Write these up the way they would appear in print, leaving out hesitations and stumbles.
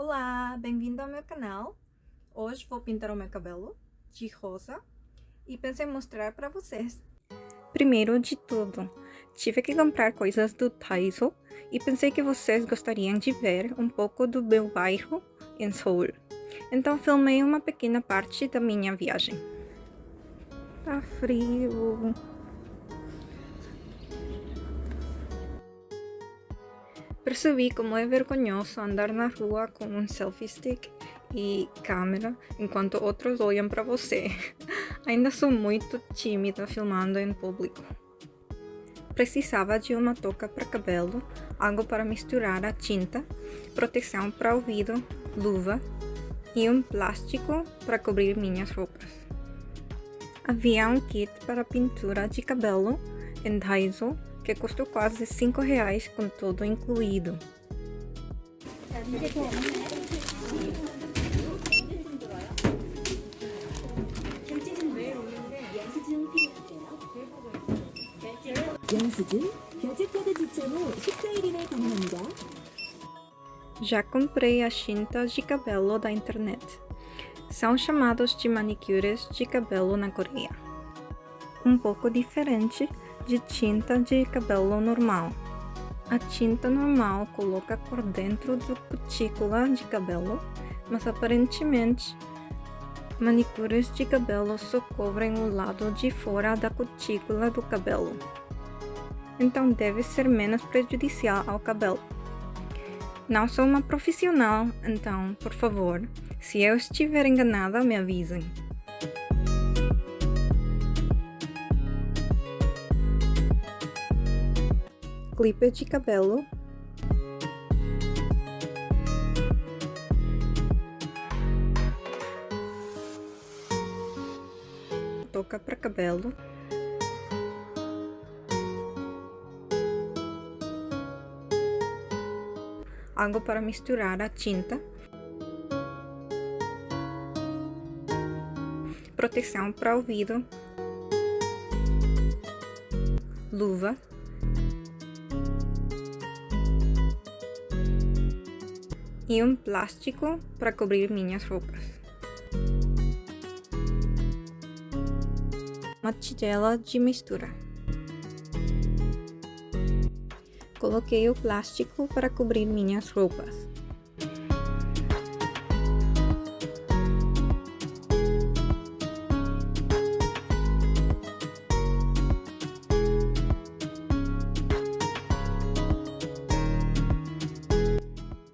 Olá, bem-vindo ao meu canal. Hoje vou pintar o meu cabelo de rosa e pensei em mostrar para vocês. Primeiro de tudo, tive que comprar coisas do Daiso e pensei que vocês gostariam de ver um pouco do meu bairro em Seul. Então filmei uma pequena parte da minha viagem. Tá frio. Percebi como é vergonhoso andar na rua com um selfie stick e câmera enquanto outros olham para você. Ainda sou muito tímida filmando em público. Precisava de uma touca para cabelo, algo para misturar a tinta, proteção para ouvido, luva e um plástico para cobrir minhas roupas. Havia um kit para pintura de cabelo em Daiso que custou quase R$5 com tudo incluído. Já comprei as tintas de cabelo da internet. São chamados de manicures de cabelo na Coreia. Um pouco diferente de tinta de cabelo normal. A tinta normal coloca por dentro da cutícula de cabelo, mas aparentemente manicures de cabelo só cobrem o lado de fora da cutícula do cabelo. Então deve ser menos prejudicial ao cabelo. Não sou uma profissional, então, por favor, se eu estiver enganada, me avisem. Clipe de cabelo, touca para cabelo, algo para misturar a tinta, proteção para ouvido, luva, e um plástico para cobrir minhas roupas. Uma tigela de mistura. Coloquei o plástico para cobrir minhas roupas.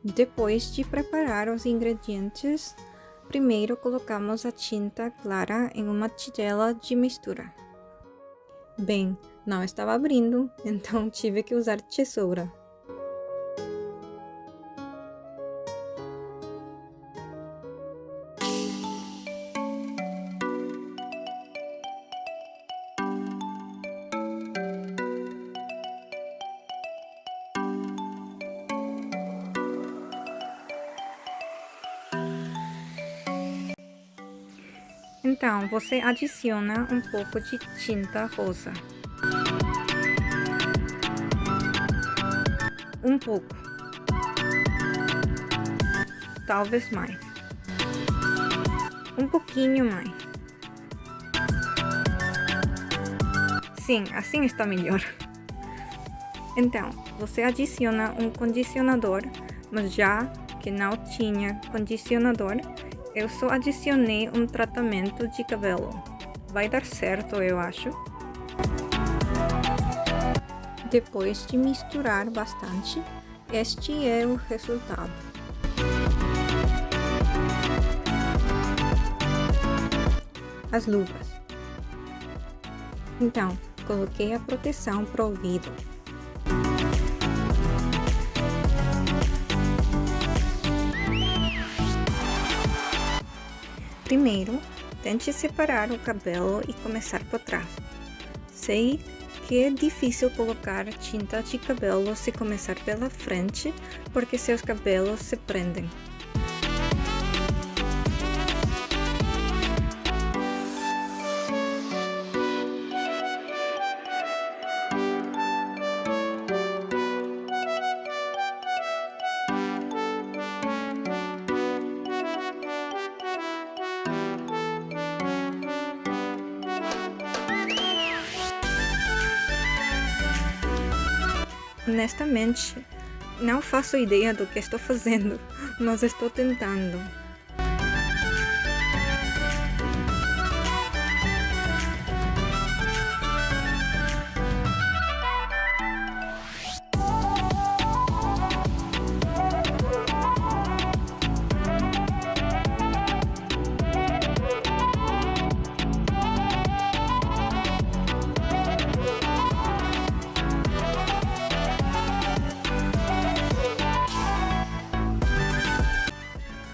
Depois de preparar os ingredientes, primeiro colocamos a tinta clara em uma tigela de mistura. Bem, não estava abrindo, então tive que usar tesoura. Então, você adiciona um pouco de tinta rosa. Um pouco. Talvez mais. Um pouquinho mais. Sim, assim está melhor. Então, você adiciona um condicionador, mas já que não tinha condicionador, eu só adicionei um tratamento de cabelo. Vai dar certo, eu acho. Depois de misturar bastante, este é o resultado. As luvas. Então, coloquei a proteção para o ouvido. Primeiro, tente separar o cabelo e começar por trás. Sei que é difícil colocar tinta de cabelo se começar pela frente, porque seus cabelos se prendem. Honestamente, não faço ideia do que estou fazendo, mas estou tentando.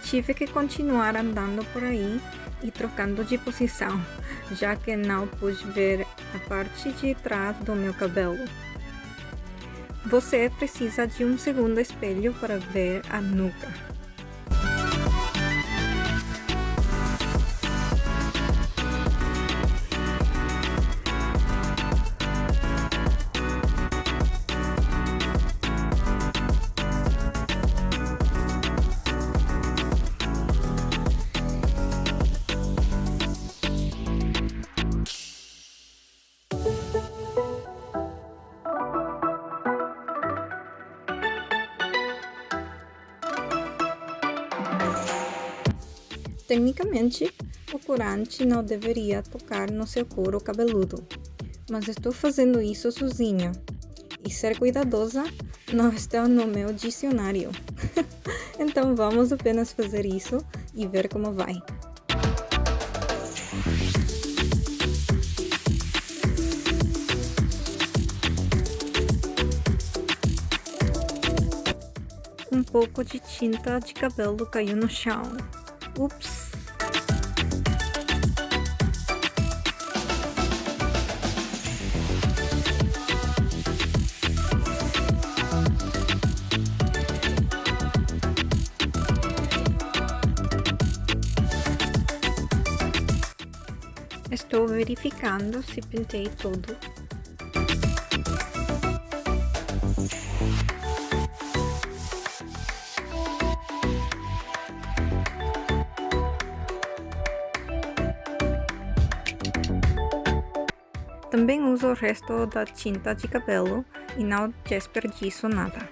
Tive que continuar andando por aí e trocando de posição, já que não pude ver a parte de trás do meu cabelo. Você precisa de um segundo espelho para ver a nuca. Tecnicamente, o corante não deveria tocar no seu couro cabeludo, mas estou fazendo isso sozinha. E ser cuidadosa não está no meu dicionário. Então vamos apenas fazer isso e ver como vai. Um pouco de tinta de cabelo caiu no chão. Ups! Estou verificando se pintei tudo. Também uso o resto da tinta de cabelo e não desperdiço nada.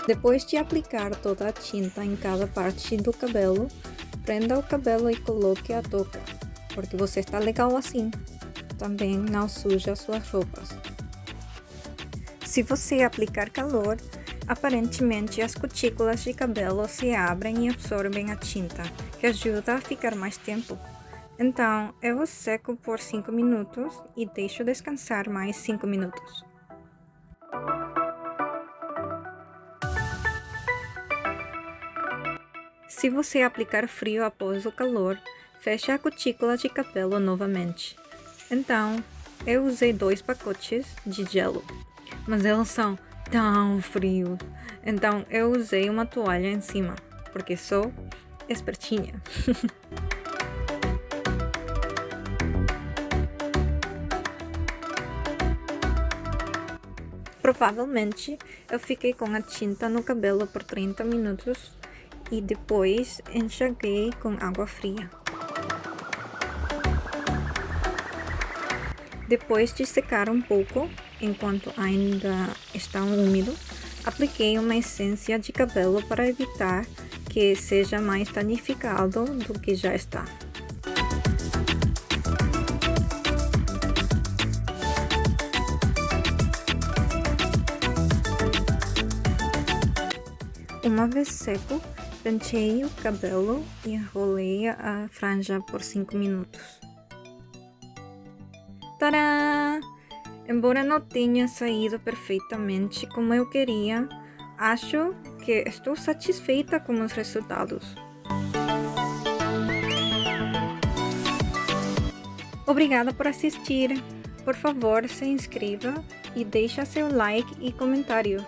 Depois de aplicar toda a tinta em cada parte do cabelo, prenda o cabelo e coloque a touca, porque você está legal assim. Também não suja suas roupas. Se você aplicar calor, aparentemente as cutículas de cabelo se abrem e absorvem a tinta, que ajuda a ficar mais tempo. Então, eu os seco por 5 minutos e deixo descansar mais 5 minutos. Se você aplicar frio após o calor, feche a cutícula de cabelo novamente. Então, eu usei 2 pacotes de gelo, mas eles são tão frios. Então, eu usei uma toalha em cima, porque sou espertinha. Provavelmente, eu fiquei com a tinta no cabelo por 30 minutos e depois enxaguei com água fria. Depois de secar um pouco, enquanto ainda está úmido, apliquei uma essência de cabelo para evitar que seja mais danificado do que já está. Uma vez seco, penteei o cabelo e enrolei a franja por 5 minutos. Tadá! Embora não tenha saído perfeitamente como eu queria, acho que estou satisfeita com os resultados. Obrigada por assistir. Por favor, se inscreva e deixe seu like e comentário.